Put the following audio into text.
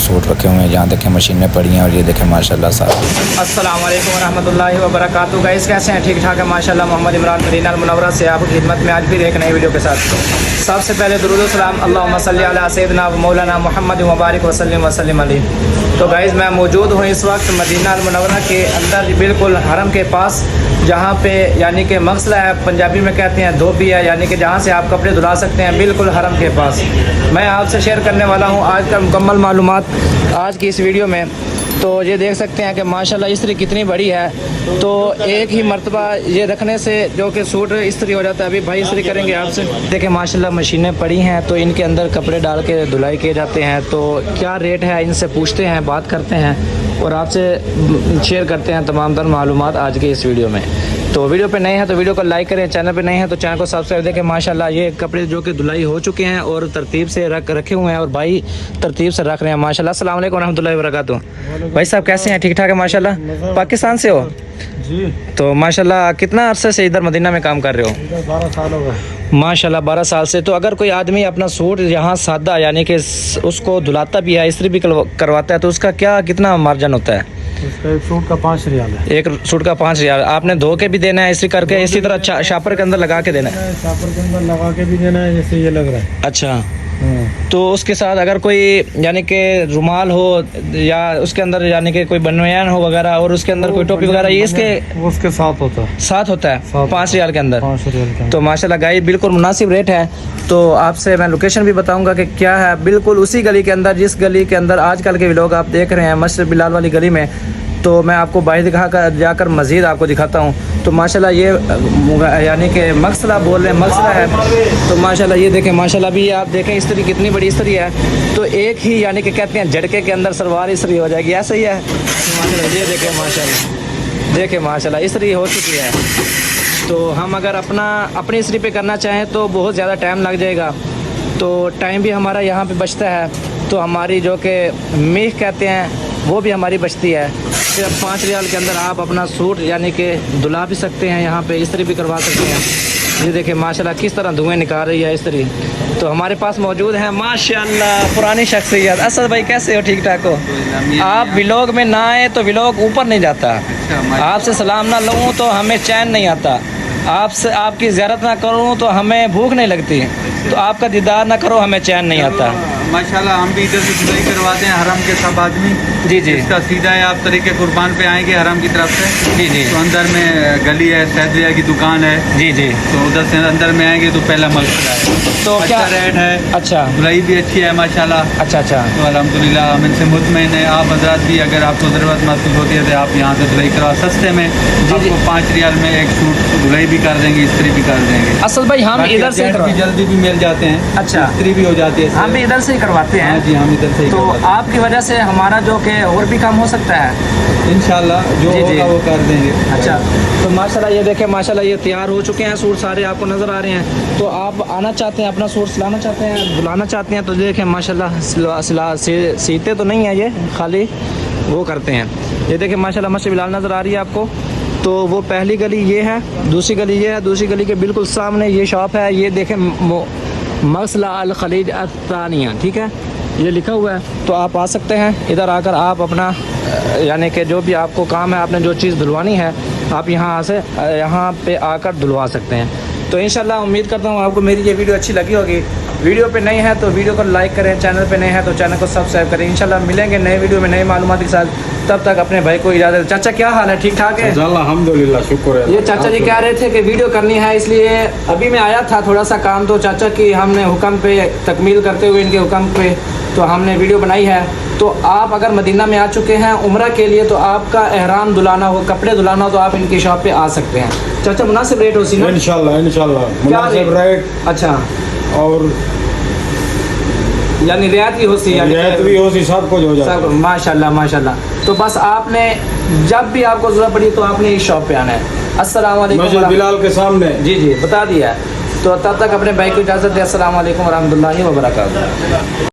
Suit रखे हुए हैं, यहाँ देखें मशीनें पड़ी हैं और ये देखें माशाल्लाह साहब। अस्सलाम वालेकुम रहमतुल्लाहि व बरकातहू। गाइस कैसे हैं? ठीक ठाक है माशाल्लाह। मोहम्मद इमरान मदीना अल मुनव्वरा से आपकी खिदमत में आज फिर एक नई वीडियो के साथ। सबसे पहले दुरूद व सलाम अल्लाहुम्मा सल्ली अला सय्यिदना व मौलाना मुहम्मद व बारिक वसल्लिम वसल्लिम अलैहि। तो गाइस मैं मौजूद हूँ इस वक्त मदीना अल मुनव्वरा के अंदर, बिल्कुल हरम के पास, जहाँ पे यानी कि मग़ज़ला है, पंजाबी में कहते हैं धोबी है, यानी कि जहाँ से आप कपड़े धुला सकते हैं, बिल्कुल हरम के पास। मैं आपसे शेयर करने वाला हूँ आज का मुकम्मल मालूमात आज की इस वीडियो में। तो ये देख सकते हैं कि माशाल्लाह इस्त्री कितनी बड़ी है। तो एक ही मर्तबा ये रखने से जो कि सूट इस्त्री हो जाता है। अभी भाई इस्त्री करेंगे आपसे। देखें माशाल्लाह मशीनें पड़ी हैं, तो इनके अंदर कपड़े डाल के धुलाई किए जाते हैं। तो क्या रेट है इनसे पूछते हैं, बात करते हैं और आपसे शेयर करते हैं तमाम तर मालूमात आज के इस वीडियो में। तो वीडियो पे नए हैं तो वीडियो को लाइक करें, चैनल पे नए हैं तो चैनल को सब्सक्राइब। देखें माशाल्लाह ये कपड़े जो कि धुलाई हो चुके हैं और तरतीब से रखे हुए हैं और भाई तरतीब से रख रहे हैं माशाल्लाह। अस्सलाम वालेकुम रहमतुल्लाहि व बरकातहू। भाई साहब कैसे हैं? ठीक ठाक है माशाल्लाह। पाकिस्तान से हो जी? तो माशाल्लाह कितना अरसे से इधर मदीना में काम कर रहे हो? 12 साल हो गए माशाल्लाह 12 साल से। तो अगर कोई आदमी अपना सूट यहाँ सादा यानी कि उसको धुलाता भी है, इस्त्री भी करवाता है, तो उसका क्या कितना मार्जिन होता है? उसका एक सूट का 5 रियाल है। एक सूट का 5 रियाल आपने धो के भी देना है इस्त्री करके, इसी तरह शापर के अंदर लगा के देना है? शापर के अंदर लगा के भी देना है, जैसे ये लग रहा है। अच्छा। तो उसके साथ अगर कोई यानी कि रुमाल हो या उसके अंदर यानी कि कोई बनयान हो वगैरह और उसके अंदर कोई टोपी वगैरह, ये इसके उसके साथ होता है। साथ होता है 5 रियाल के अंदर। 5 रियाल के अंदर। तो माशाल्लाह गाइस बिल्कुल मुनासिब रेट है। तो आपसे मैं लोकेशन भी बताऊंगा कि क्या है, बिल्कुल उसी गली के अंदर जिस गली के अंदर आजकल के लोग आप देख रहे हैं, मस्जिद बिलाल वाली गली में। तो मैं आपको बाहर दिखा कर जाकर मज़ीद आपको दिखाता हूँ। तो माशाल्लाह ये यानी कि मग़ज़ला बोल रहे हैं, मग़ज़ला है। तो माशाल्लाह ये देखें माशाल्लाह भी आप देखें इस्त्री कितनी बड़ी इस्त्री है। तो एक ही यानी कि कहते हैं झटके के अंदर सलवार इस्त्री हो जाएगी, ऐसा ही है। माशाल्लाह ये देखें माशाल्लाह इस्त्री हो चुकी है। तो हम अगर अपनी इस्त्री पे करना चाहें तो बहुत ज़्यादा टाइम लग जाएगा। तो टाइम भी हमारा यहाँ पे बचता है। तो हमारी जो कि मीख कहते हैं वो भी हमारी बचती है। सिर्फ 5 रियाल के अंदर आप अपना सूट यानी कि धुला भी सकते हैं, यहाँ पे इस्त्री भी करवा सकते हैं। ये देखिए माशाल्लाह किस तरह धुएँ निकाल रही है इस्त्री। तो हमारे पास मौजूद है माशाल्लाह पुरानी शख्सियत। असद भाई कैसे हो? ठीक ठाक हो? आप व्लॉग में ना आए तो व्लॉग ऊपर नहीं जाता। आपसे सलाम ना लूँ तो हमें चैन नहीं आता। आपसे आपकी ज़ियारत ना करूँ तो हमें भूख नहीं लगती। तो आपका दीदार ना करो हमें चैन नहीं आता। माशाल्लाह हम भी इधर से धुलाई करवाते हैं हरम के सब आदमी। जी जी। इसका सीधा है, आप तरीके कुर्बान पे आएंगे हरम की तरफ से। जी जी। तो अंदर में गली है, सैदलिया की दुकान है। जी जी। तो उधर से अंदर में आएंगे तो पहला मग़ज़ला है। तो अच्छा क्या रेट है? अच्छा। धुलाई भी अच्छी है माशाल्लाह। अच्छा अच्छा। तो अल्हम्दुलिल्लाह हम इनसे मुतमईन है। आप हज़रात भी अगर आपको ज़रूरत महसूस होती है तो आप यहाँ से धुलाई करवा सस्ते में आपको 5 रियाल में एक सूट धुलाई भी कर देंगे, इस्त्री भी कर देंगे। असल भाई हम इधर से भी जल्दी भी मिल जाते हैं। अच्छा। इस्त्री भी हो जाती है, हम भी इधर से ही करवाते हैं। हाँ जी, हम इधर से ही तो करवाते हैं। आपकी वजह से हमारा जो कि और भी काम हो सकता है इंशाल्लाह जो जी, जी। होगा वो कर देंगे। अच्छा। तो माशाल्लाह ये देखें माशाल्लाह ये तैयार हो चुके हैं सूट सारे, आपको नज़र आ रहे हैं। तो आप आना चाहते हैं, अपना सूट सिलाना चाहते हैं, धुलाना चाहते हैं, तो देखें माशाल्लाह सीते तो नहीं है, ये खाली वो करते हैं। ये देखें माशाल्लाह मस्जिद बिलाल नज़र आ रही है आपको। तो वो पहली गली ये है, दूसरी गली ये है, दूसरी गली के बिल्कुल सामने ये शॉप है। ये देखें मग़ज़ला अल खलीज अत्तानिया, ठीक है, ये लिखा हुआ है। तो आप आ सकते हैं इधर आकर आप अपना यानी कि जो भी आपको काम है, आपने जो चीज़ धुलवानी है, आप यहाँ पे आकर धुलवा सकते हैं। तो इंशाल्लाह उम्मीद करता हूँ आपको मेरी ये वीडियो अच्छी लगी होगी। वीडियो पे नए हैं तो वीडियो को लाइक करें, चैनल पे नए हैं तो चैनल को सब्सक्राइब करें। इंशाल्लाह मिलेंगे नए वीडियो में नए मालूमात के साथ। तब तक अपने भाई को इजाज़त। चाचा क्या हाल है? ठीक ठाक है? अल्हम्दुलिल्लाह, शुक्र है। ये चाचा जी कह रहे थे कि वीडियो करनी है, इसलिए अभी मैं आया था थोड़ा सा काम। तो चाचा की हमने हुक्म पे तकमील करते हुए इनके हुक्म पे तो हमने वीडियो बनाई है। तो आप अगर मदीना में आ चुके हैं उम्रा के लिए, तो आपका एहराम धुलाना हो, कपड़े धुलाना हो, तो आप इनकी शॉप पे आ सकते हैं। चाचा मुनासिब रेट हो सी ना? इंशाल्लाह मुनासिब रेट। अच्छा। और यानी रियायत भी हो सी, सब कुछ हो जाता है। माशाल्लाह माशाल्लाह। तो बस आपने जब भी आपको ज़रूरत पड़ी तो आपने इस शॉप पे आना है। अस्सलाम वालेकुम। मस्जिद बिलाल के सामने। जी जी बता दिया। तो तब तक अपने भाई को इजाज़त दे। अस्सलाम वालेकुम रहमतुल्लाहि व बरकातहू।